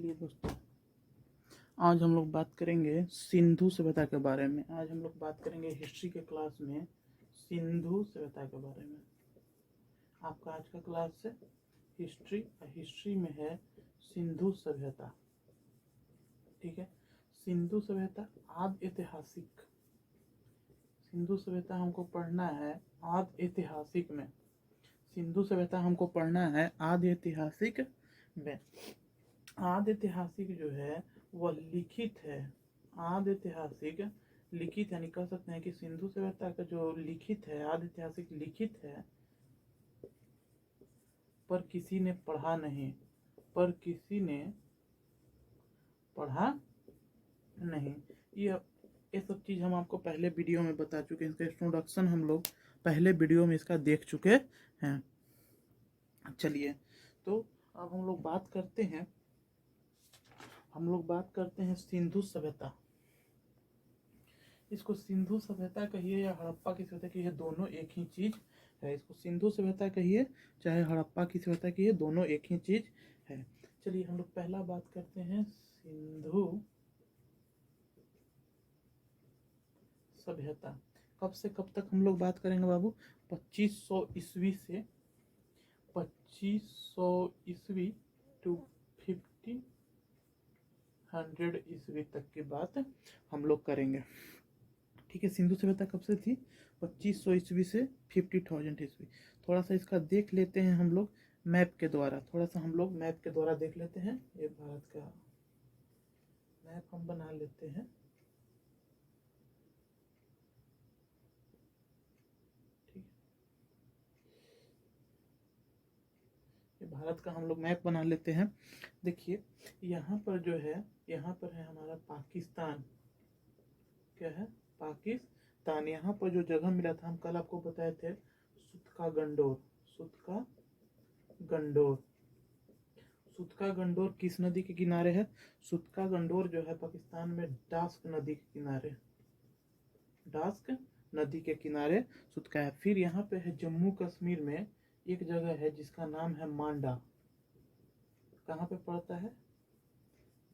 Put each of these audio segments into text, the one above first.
चलिए दोस्तों, आज हम लोग बात करेंगे सिंधु सभ्यता के बारे में। आज हम लोग बात करेंगे हिस्ट्री के क्लास में सिंधु सभ्यता के बारे में। आपका आज का क्लास है हिस्ट्री, हिस्ट्री में है सिंधु सभ्यता। ठीक है, सिंधु सभ्यता आदि ऐतिहासिक। सिंधु सभ्यता हमको पढ़ना है आदि ऐतिहासिक में। सिंधु सभ्यता हमको पढ़ना है आदि ऐतिहासिक में। आदि ऐतिहासिक जो है वह लिखित है। आदि ऐतिहासिक लिखित, यानी कह सकते हैं कि सिंधु सभ्यता का जो लिखित है, आदि ऐतिहासिक लिखित है, पर किसी ने पढ़ा नहीं। पर किसी ने पढ़ा नहीं। ये सब चीज़ हम आपको पहले वीडियो में बता चुके हैं। इसका इंट्रोडक्शन हम लोग पहले वीडियो में इसका देख चुके हैं। चलिए, तो अब हम लोग बात करते हैं सिंधु सभ्यता। इसको सिंधु सभ्यता कहिए या हड़प्पा की सभ्यता कहिए, दोनों एक ही चीज है। इसको सिंधु सभ्यता कहिए चाहे हड़प्पा की सभ्यता कहिए, दोनों एक ही चीज है। चलिए, हम लोग पहला बात करते हैं सिंधु सभ्यता। कब से कब तक हम लोग बात करेंगे बाबू? 2500 ईस्वी से 2500 ईस्वी टू 1500 ईस्वी तक की बात हम लोग करेंगे। ठीक है, सिंधु सभ्यता कब से थी? 2500 ईस्वी से 50,000 ईस्वी। थोड़ा सा इसका देख लेते हैं हम लोग मैप के द्वारा। देख लेते हैं। ये भारत का मैप हम बना लेते हैं। ठीक, ये भारत का हम लोग मैप बना लेते हैं। देखिए, यहाँ पर जो है, यहाँ पर है हमारा पाकिस्तान। क्या है? पाकिस्तान। यहाँ पर जो जगह मिला था, हम कल आपको बताए थे, सुतका गंडोर। सुतका गंडोर किस नदी के किनारे है? सुतका गंडोर जो है पाकिस्तान में डास्क नदी के किनारे सुतका है। फिर यहाँ पे है जम्मू कश्मीर में एक जगह है जिसका नाम है मांडा। कहाँ पे पड़ता है?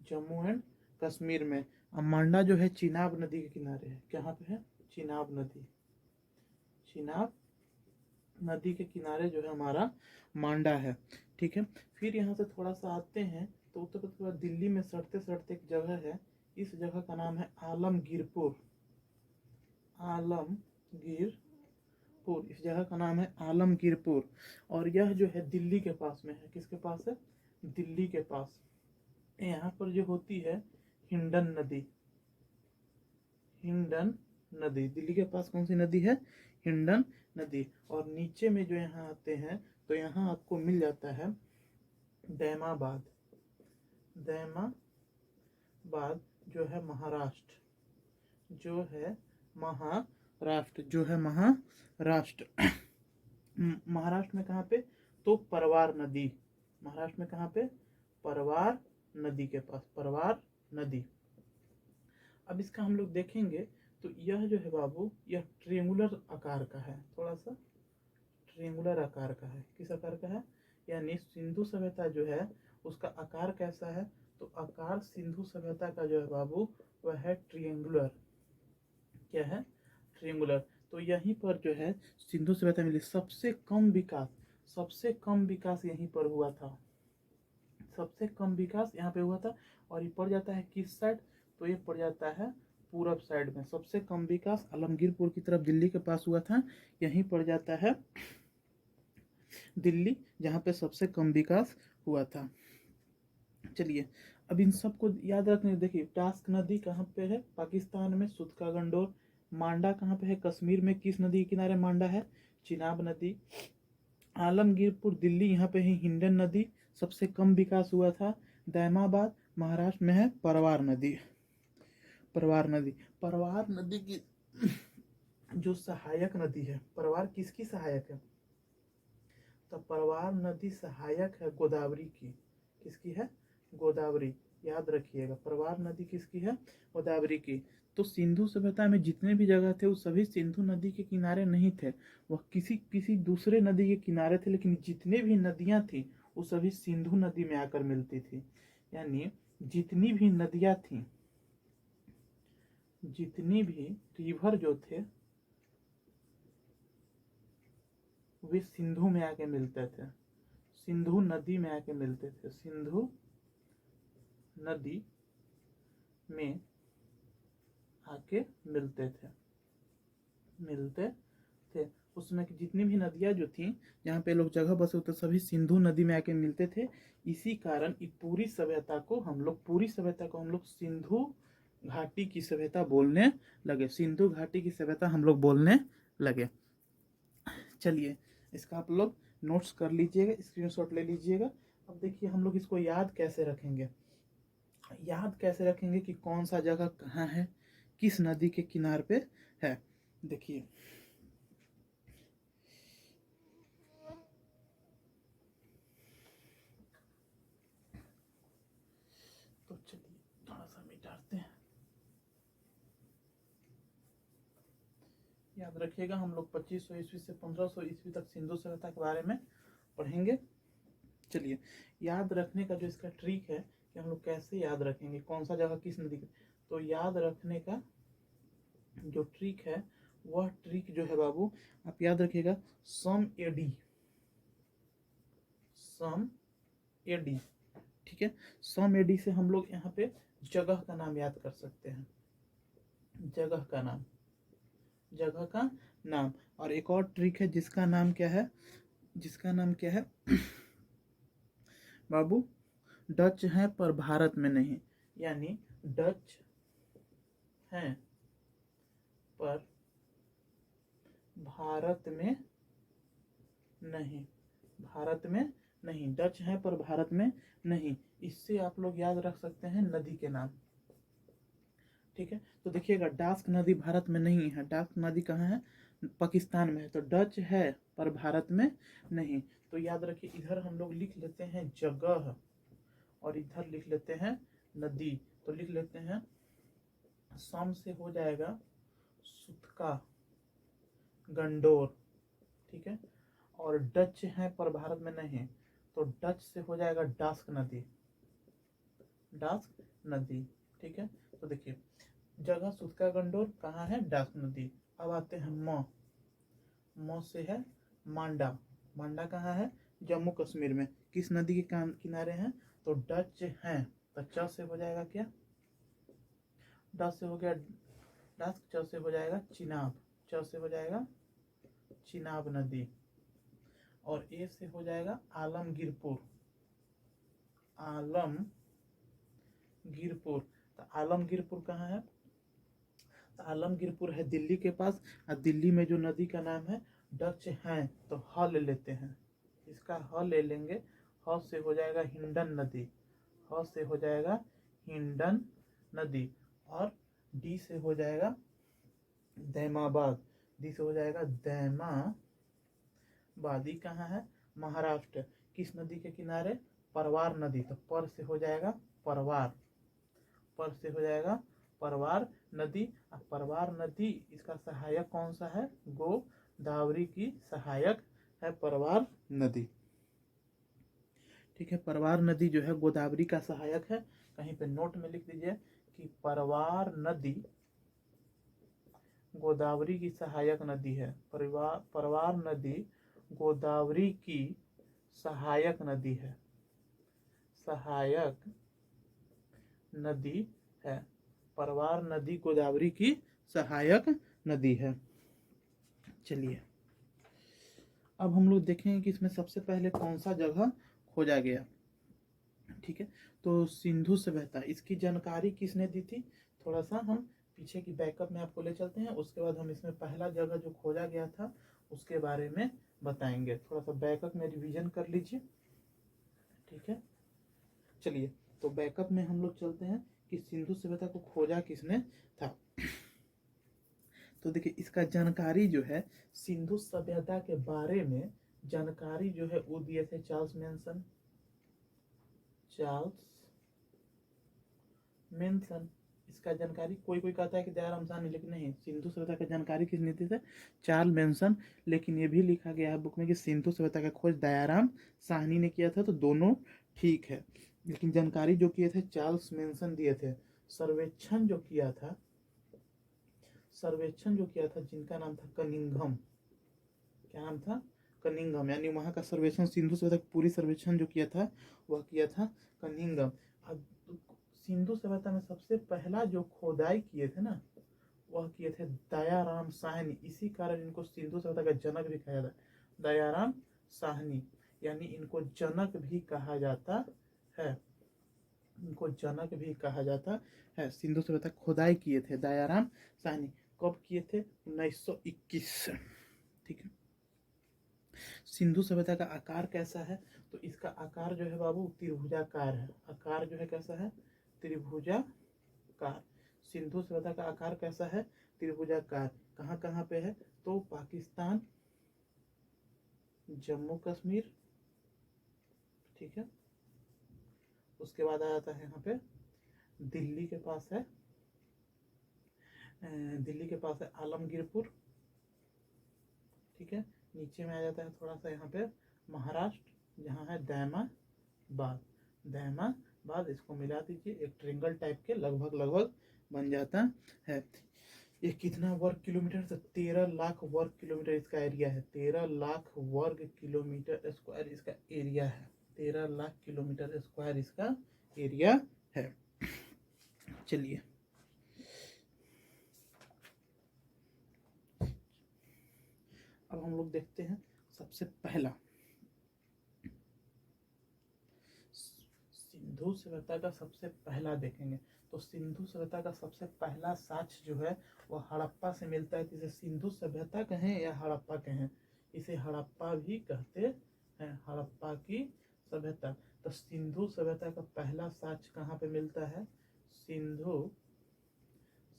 जम्मू एंड कश्मीर में। अब मांडा जो है चिनाब नदी के किनारे है। कहाँ पे है? चिनाब नदी के किनारे जो है हमारा मांडा है। ठीक है, फिर यहाँ से थोड़ा सा आते हैं तो उत्तर प्रदेश के बाद दिल्ली में सड़ते सड़ते एक जगह है। इस जगह का नाम है आलमगीरपुर। इस जगह का नाम है आलमगीरपुर। और यह जो है दिल्ली के पास में है। किसके पास है? दिल्ली के पास। यहाँ पर जो होती है हिंडन नदी। दिल्ली के पास कौन सी नदी है? हिंडन नदी। और नीचे में जो यहाँ आते हैं तो यहाँ आपको मिल जाता है दैमाबाद जो है महाराष्ट्र। महाराष्ट्र में कहाँ पे? तो परवार नदी। महाराष्ट्र में कहाँ पे? परवार नदी के पास, परवार नदी। अब इसका हम लोग देखेंगे तो यह जो है बाबू, यह ट्रिएंगुलर आकार का है। थोड़ा सा ट्रिएंगुलर आकार का है। किस आकार का है? यानी सिंधु सभ्यता जो है उसका आकार कैसा है? तो आकार सिंधु सभ्यता का जो है बाबू वह है ट्रिएंगुलर। क्या है? ट्रिएंगुलर। तो यहीं पर जो है सिंधु सभ्यता में सबसे कम विकास यहीं पर हुआ था। सबसे कम विकास यहाँ पे हुआ था। और ये पड़ जाता है किस साइड? तो ये पड़ जाता है पूरब साइड में। सबसे कम विकास आलमगीरपुर की तरफ दिल्ली के पास हुआ था। यहीं पड़ जाता है दिल्ली, जहाँ पे सबसे कम विकास हुआ था। चलिए, अब इन सबको याद रखने। देखिए, टास्क नदी कहाँ पे है? पाकिस्तान में, सुतका गंडोर। मांडा कहाँ पे है? कश्मीर में। किस नदी के किनारे मांडा है? चिनाब नदी। आलमगीरपुर दिल्ली, यहाँ पे है हिंडन नदी, सबसे कम विकास हुआ था। दैमाबाद महाराष्ट्र में है परवार नदी। परवार नदी की जो सहायक नदी है, परवार किसकी सहायक है? तो परवार नदी सहायक है गोदावरी की। किसकी है? गोदावरी। याद रखिएगा, परवार नदी किसकी है? गोदावरी की। तो सिंधु सभ्यता में जितने भी जगह थे वो सभी सिंधु नदी के किनारे नहीं थे, वह किसी दूसरे नदी के किनारे थे। लेकिन जितने भी नदियां थी वो सभी सिंधु नदी में आकर मिलती थी। यानी जितनी भी नदियां थी, जितनी भी रिवर जो थे वे सिंधु में आके मिलते थे, सिंधु नदी में आके मिलते थे, सिंधु नदी में आके मिलते थे। उसमें की जितनी भी नदियां जो थी, जहाँ पे लोग जगह बसे होते, सभी सिंधु नदी में आके मिलते थे। इसी कारण पूरी सभ्यता को हम लोग सिंधु घाटी की सभ्यता बोलने लगे, सिंधु घाटी की सभ्यता हम लोग बोलने लगे। चलिए इसका आप लोग नोट्स कर लीजिएगा, स्क्रीनशॉट ले लीजिएगा। अब देखिए हम लोग इसको याद कैसे रखेंगे, कि कौन सा जगह कहाँ है, किस नदी के किनारे पे है। देखिए तो चलिए थोड़ा सा मिटाते हैं। याद रखिएगा हम लोग 2500 ईस्वी से 1500 ईस्वी तक सिंधु सभ्यता के बारे में पढ़ेंगे। चलिए याद रखने का जो इसका ट्रिक है कि हम लोग कैसे याद रखेंगे कौन सा जगह किस नदी, तो याद रखने का जो ट्रिक है वह ट्रिक जो है बाबू आप याद रखिएगा, सम एडी, ठीक है। सम एडी से हम लोग यहाँ पे जगह का नाम याद कर सकते हैं, जगह का नाम। और एक और ट्रिक है जिसका नाम क्या है, बाबू, डच है पर भारत में नहीं, यानी डच हैं पर भारत में नहीं, डच है पर भारत में नहीं। इससे आप लोग याद रख सकते हैं नदी के नाम, ठीक है। तो देखिएगा डास्क नदी भारत में नहीं है, डास्क नदी कहाँ है, पाकिस्तान में है। तो डच है पर भारत में नहीं, तो याद रखिए इधर हम लोग लिख लेते हैं जगह और इधर लिख लेते हैं नदी। तो लिख लेते हैं सम से हो जाएगा सुतका गंडोर, ठीक है। और डच है पर भारत में नहीं, तो डच से हो जाएगा डास्क नदी, ठीक है। तो देखिए जगह सुतका गंडोर कहाँ है, डास्क नदी। अब आते हैं म से है मांडा कहाँ है, जम्मू कश्मीर में। किस नदी के किनारे हैं, तो डच हैं, तो च से हो जाएगा क्या, ड से हो गया डास्क, च से हो जाएगा चिनाब नदी। और ए से हो जाएगा आलमगीरपुर, तो आलमगीरपुर कहाँ है, तो आलमगीरपुर है दिल्ली के पास। और दिल्ली में जो नदी का नाम है डच हैं, तो ह ले लेते हैं, इसका ह ले लेंगे, ह से हो जाएगा हिंडन नदी। और डी से हो जाएगा दैमाबाद, दैमाबादी कहाँ है, महाराष्ट्र। किस नदी के किनारे, परवार नदी, तो पर से हो जाएगा परवार नदी। परवार नदी इसका सहायक कौन सा है, गोदावरी की सहायक है परवार नदी, ठीक है। परवार नदी जो है गोदावरी का सहायक है। कहीं पे नोट में लिख दीजिए कि परवार नदी गोदावरी की सहायक नदी है, परवार नदी गोदावरी की सहायक नदी है, परवार नदी गोदावरी की सहायक नदी है। चलिए अब हम लोग देखेंगे कि इसमें सबसे पहले कौन सा जगह खोजा गया, ठीक है। तो सिंधु सभ्यता, इसकी जानकारी किसने दी थी, थोड़ा सा हम पीछे की बैकअप में आपको ले चलते हैं। उसके बाद हम इसमें पहला जगह जो खोजा गया था उसके बारे में बताएंगे। थोड़ा सा बैकअप में रिवीजन कर लीजिए, ठीक है। चलिए तो बैकअप में हम लोग चलते हैं कि सिंधु सभ्यता को खोजा किसने था। तो देखिए इसका जानकारी जो है, सिंधु सभ्यता के बारे में जानकारी जो है वो दिए थे चार्ल्स मेंसन। इसका जानकारी कोई कहता है कि दयाराम साहनी, लेकिन नहीं, सिंधु सभ्यता की जानकारी किसने दी थी, चार्ल्स मेंसन। लेकिन ये भी लिखा गया है बुक में कि सिंधु सभ्यता का खोज दयाराम साहनी ने किया था, तो दोनों ठीक है। लेकिन जानकारी जो किए थे चार्ल्स मेंशन दिए थे। सर्वेक्षण जो किया था, जिनका नाम था कनिंघम। क्या नाम था? कनिंघम। यानी वहाँ का सर्वेक्षण, सिंधु सभ्यता की पूरी सर्वेक्षण जो किया था वह किया था कनिंघम। अब सिंधु सभ्यता में सबसे पहला जो खोदाई किए थे ना, वह किए थे दयाराम साहनी। इसी कारण इनको सिंधु सभ्यता का जनक भी कहा जाता है, दयाराम साहनी। यानी इनको जनक भी कहा जाता है, इनको जनक भी कहा जाता है। सिंधु सभ्यता खोदाई किए थे दयाराम साहनी। कब किए थे? 1921। ठीक है। सिंधु सभ्यता का आकार कैसा है? तो इसका आकार जो है बाबू त्रिभुजाकार है। आकार जो है कैसा है? त्रिभुजाकार। सिंधु सभ्यता का आकार कैसा है? त्रिभुजाकार। कहाँ कहाँ पे है? तो पाकिस्तान, जम्मू कश्मीर, ठीक है। उसके बाद आ जाता है यहाँ पे दिल्ली के पास है, आलमगीरपुर, ठीक है। नीचे में आ जाता है थोड़ा सा यहाँ पे महाराष्ट्र, जहाँ है दैमाबाद। इसको मिला दीजिए, एक ट्रिंगल टाइप के लगभग बन जाता है। ये कितना वर्ग किलोमीटर? तो 13 लाख वर्ग किलोमीटर इसका एरिया है। 13 लाख वर्ग किलोमीटर स्क्वायर इसका एरिया है। 13 लाख किलोमीटर स्क्वायर इसका एरिया है। चलिए अब हम लोग देखते हैं सबसे पहला सिंधु सभ्यता का सबसे पहला देखेंगे। तो सिंधु सभ्यता का सबसे पहला साक्ष्य जो है वह हड़प्पा से मिलता है। इसे सिंधु सभ्यता कहें या हड़प्पा कहें, इसे हड़प्पा भी कहते हैं, हड़प्पा की सभ्यता। तो सिंधु सभ्यता का पहला साक्ष्य कहाँ पे मिलता है? सिंधु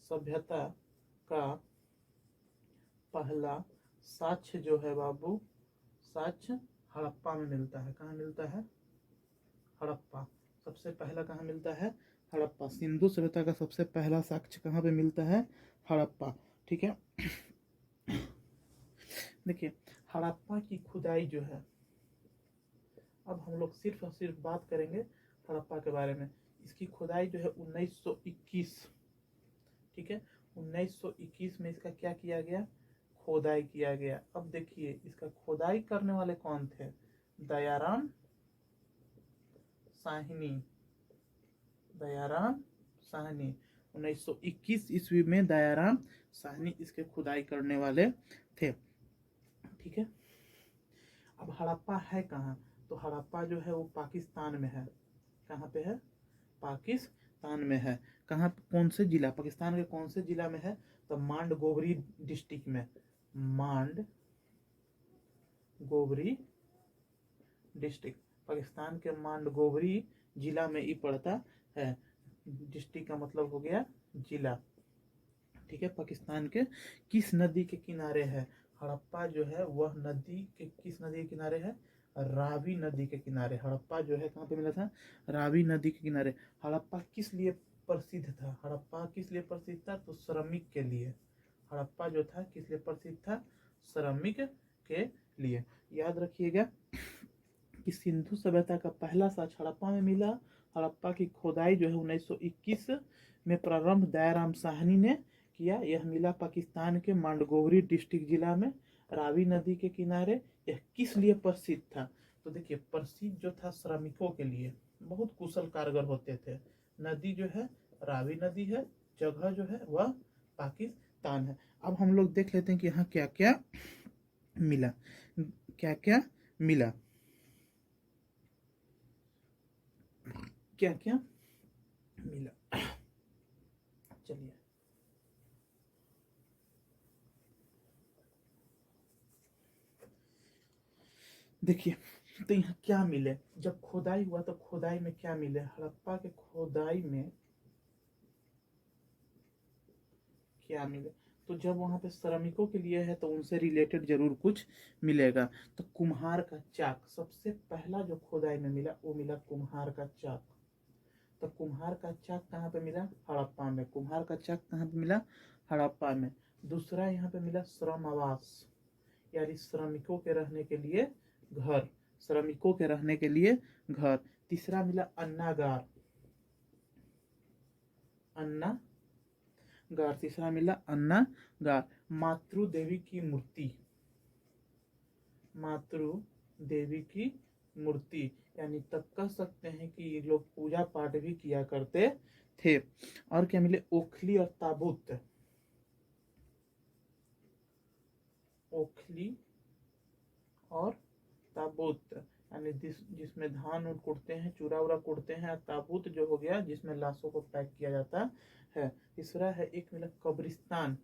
सभ्यता का पहला साक्ष्य जो है बाबू, साक्ष्य हड़प्पा में मिलता है। कहाँ मिलता है? हड़प्पा। सबसे पहला कहाँ मिलता है? हड़प्पा। सिंधु सभ्यता का सबसे पहला साक्ष्य कहाँ पे मिलता है? हड़प्पा। ठीक है। देखिए हड़प्पा की खुदाई जो है, अब हम लोग सिर्फ और सिर्फ बात करेंगे हड़प्पा के बारे में। इसकी खुदाई जो है 1921, ठीक है, 1921 में इसका क्या किया गया? खोदाई किया गया। अब देखिए इसका खोदाई करने वाले कौन थे? दयाराम साहनी। 1921 ईस्वी में दयाराम साहनी इसके खुदाई करने वाले थे। ठीक है। अब हड़प्पा है कहाँ? तो हड़प्पा जो है वो पाकिस्तान में है। कहाँ पे है? पाकिस्तान में है। कहाँ? कौन से जिला? पाकिस्तान के कौन से जिला में है? तो मांडगोवरी डिस्ट्रिक्ट में। मांडगोवरी डिस्ट्रिक्ट, पाकिस्तान के मांडगोवरी जिला में ही पड़ता है। डिस्ट्रिक्ट का मतलब हो गया जिला। ठीक है। पाकिस्तान के किस नदी के किनारे है? हड़प्पा जो है वह नदी के किस नदी के किनारे है? रावी नदी के किनारे। हड़प्पा जो है कहाँ पे मिला था? रावी नदी के किनारे। हड़प्पा किस लिए प्रसिद्ध था? हड़प्पा किस लिए प्रसिद्ध था? तो श्रमिक के लिए। हड़प्पा जो था किस लिए प्रसिद्ध था? श्रमिक के लिए। याद रखिएगा कि सिंधु सभ्यता का पहला साक्ष्य हड़प्पा में मिला। हड़प्पा की खोदाई जो है 1921 में प्रारंभ दयाराम साहनी ने किया। यह मिला पाकिस्तान के मांडगोवरी डिस्ट्रिक्ट जिला में, रावी नदी के किनारे। यह किस लिए प्रसिद्ध था? तो देखिए प्रसिद्ध जो था श्रमिकों के लिए, बहुत कुशल कारीगर होते थे। नदी जो है रावी नदी है, जगह जो है वह पाकिस्तान है। अब हम लोग देख लेते हैं कि यहाँ क्या क्या मिला, क्या क्या मिला, क्या क्या मिला। चलिए देखिए तो यहाँ क्या मिले जब खोदाई हुआ, तो खोदाई में क्या मिले? हड़प्पा के खोदाई में क्या मिले? तो जब वहां पे श्रमिकों के लिए है तो उनसे रिलेटेड जरूर कुछ मिलेगा। तो कुम्हार का चाक सबसे पहला जो खोदाई में मिला, वो मिला कुम्हार का चाक। तो कुम्हार का चाक कहाँ पे मिला? हड़प्पा में। कुम्हार का चाक कहाँ पे मिला? हड़प्पा में। दूसरा यहाँ पे मिला श्रम आवास, यानी श्रमिकों के रहने के लिए घर। श्रमिकों के रहने के लिए घर। तीसरा मिला अन्नागार, अन्नागार, तीसरा मिला अन्नागार। मातृ देवी की मूर्ति, मातृ देवी की मूर्ति, यानी तब कह सकते हैं कि ये लोग पूजा पाठ भी किया करते थे। और क्या मिले, ओखली और ताबूत, ओखली और ताबूत, यानी जिसमें धान उन कुटते हैं, चूरा उरा कुटते हैं। ताबूत जो हो गया जिसमें लाशों को पैक किया जाता है। तीसरा है एक मिला कब्रिस्तान,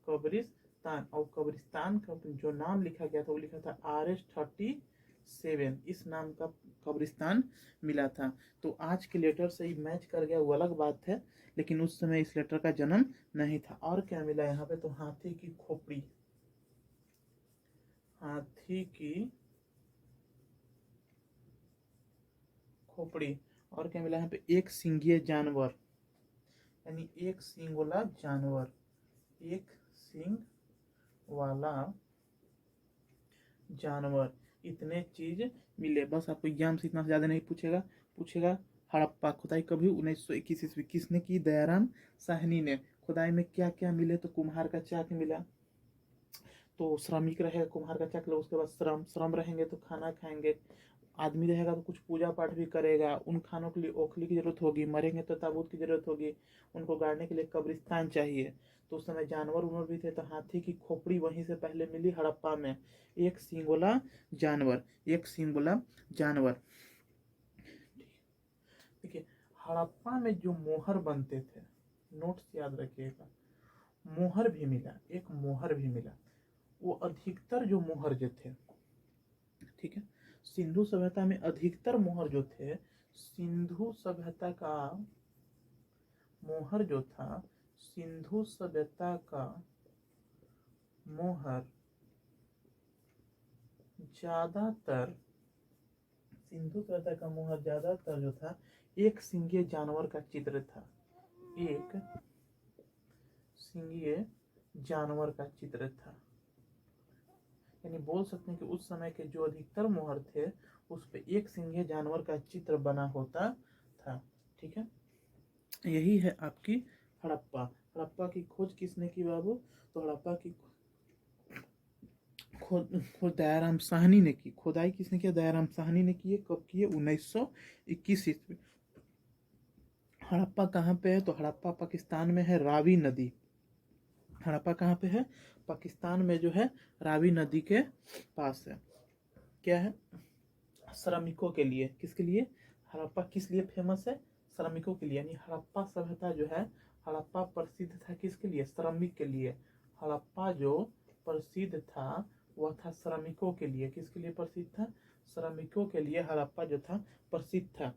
कब्रिस्तान, और कब्रिस्तान का जो नाम लिखा गया था वो लिखा था RS-37, इस नाम का कब्रिस्तान मिला था। तो आज के लेटर से ही मैच कर गया वो अलग बात है, लेकिन उस समय इस लेटर का जन्म नहीं था। और क्या मिला यहाँ पे, तो हाथी की खोपड़ी, हाथी की खोपड़ी। और क्या मिला यहाँ पे, एक सिंगीय जानवर, यानी एक सींग वाला जानवर, एक सींग वाला जानवर। इतने चीज मिले। बस आपको एग्जाम से इतना ज्यादा नहीं पूछेगा। पूछेगा हड़प्पा खुदाई कभी 1921 ईस्वी किसने की, दयाराम साहनी ने। खुदाई में क्या क्या मिले, तो कुम्हार का चाक मिला, तो श्रमिक रहेगा, कुम्हार का चाक, उसके बाद श्रम रहेंगे तो खाना खाएंगे, आदमी रहेगा तो कुछ पूजा पाठ भी करेगा, उन खानों के लिए ओखली की जरूरत होगी, मरेंगे तो ताबूत की जरूरत होगी, उनको गाड़ने के लिए कब्रिस्तान चाहिए। तो उस समय जानवर उनवर भी थे, तो हाथी की खोपड़ी वहीं से पहले मिली हड़प्पा में, एक सींगोला जानवर, एक सींगोला जानवर। देखिए हड़प्पा में जो मोहर बनते थे, नोट्स याद रखिएगा, मोहर भी मिला, एक मोहर भी मिला। वो अधिकतर जो मोहर जो थे, ठीक है, सिंधु सभ्यता में अधिकतर मोहर जो थे, सिंधु सभ्यता का मोहर जो था, सिंधु सभ्यता का मोहर ज्यादातर, सिंधु सभ्यता का मोहर ज्यादातर जो था, एक सिंगीय जानवर का चित्र था, एक सिंगीय जानवर का चित्र था। यानी बोल सकते हैं कि उस समय के जो अधिकतर मोहर थे उस पे एक सिंगीय जानवर का चित्र बना होता था। ठीक है, यही है आपकी हड़प्पा। हड़प्पा की खोज किसने की बाबू, तो हड़प्पा की खोज दयाराम साहनी ने की। खुदाई किसने किया, दयाराम साहनी ने की। कब की है, 1921 ईस्वी। हड़प्पा कहाँ पे है, तो हड़प्पा पाकिस्तान में है, रावी नदी। हड़प्पा कहाँ पे है, पाकिस्तान में जो है रावी नदी के पास है। क्या है, श्रमिकों के लिए। किसके लिए, हड़प्पा किस लिए फेमस है, श्रमिकों के लिए। यानी हड़प्पा सभ्यता जो है, हड़प्पा प्रसिद्ध था किसके लिए, श्रमिक के लिए। हड़प्पा जो प्रसिद्ध था वह था श्रमिकों के लिए। किसके लिए प्रसिद्ध था, श्रमिकों के लिए हड़प्पा जो था प्रसिद्ध था।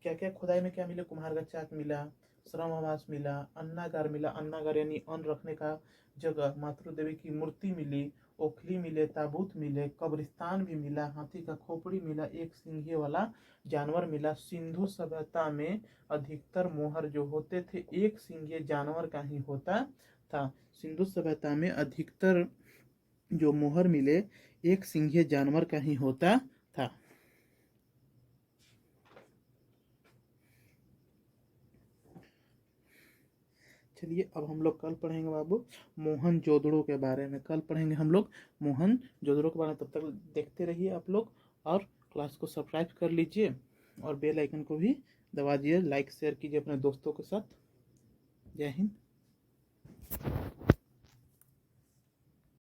क्या क्या खुदाई में क्या मिले, कुम्हार का चाक मिला, श्रम आवास मिला, अन्नागार मिला, अन्नागार यानी अन्न रखने का जगह, मातृ देवी की मूर्ति मिली, ओखली मिले, ताबूत मिले, कब्रिस्तान भी मिला, हाथी का खोपड़ी मिला, एक सिंघे वाला जानवर मिला। सिंधु सभ्यता में अधिकतर मोहर जो होते थे एक सिंघे जानवर का ही होता था। सिंधु सभ्यता में अधिकतर जो मोहर मिले एक सिंघे जानवर का ही होता था। चलिए अब हम लोग कल पढ़ेंगे बाबू मोहन जोदड़ो के बारे में। कल पढ़ेंगे हम लोग मोहन जोदड़ो के बारे में। तब तक देखते रहिए आप लोग, और क्लास को सब्सक्राइब कर लीजिए और बेल आइकन को भी दबा दिए, लाइक शेयर कीजिए अपने दोस्तों के साथ। जय हिंद।